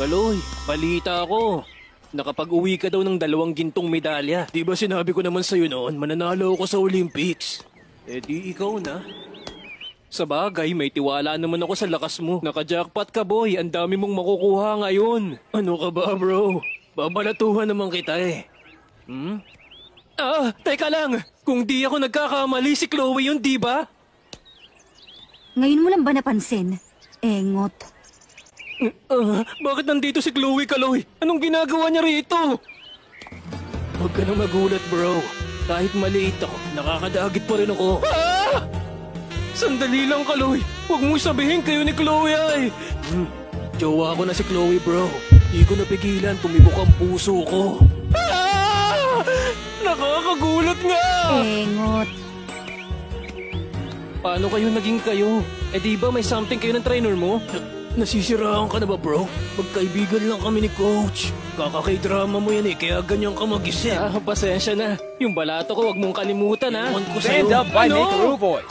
Kaloy, balita ako. Nakapag-uwi ka daw ng 2 gintong medalya. Di ba sinabi ko naman sa'yo noon, mananalo ako sa Olympics? Eh di ikaw na. Sa bagay, may tiwala naman ako sa lakas mo. Naka-jackpot ka boy, ang dami mong makukuha ngayon. Ano ka ba bro? Babalatuhan naman kita eh. Teka lang. Kung di ako nagkakamali, si Chloe yun, di ba? Ngayon mo lang ba napansin? Engot. Bakit nandito si Chloe, Kaloy? Anong ginagawa niya rito? Huwag ka nang magulat, bro. Kahit maliit ako, nakakadagit pa rin ako. Sandali lang, Kaloy. Huwag mong sabihin kayo ni Chloe ay. Jowa ko na si Chloe, bro. Di ko napigilan, tumibok ang puso ko. Nakakagulat nga! Engot. Paano kayo naging kayo? Eh di ba may something kayo ng trainer mo? Nasisiraan ka na ba bro? Magkaibigan lang kami ni Coach. Kakakay-drama mo yan eh, kaya ganyan ka mag-isip. Pasensya na. Yung balato ko wag mong kalimutan ha. Stand up by Make a Rule Voice.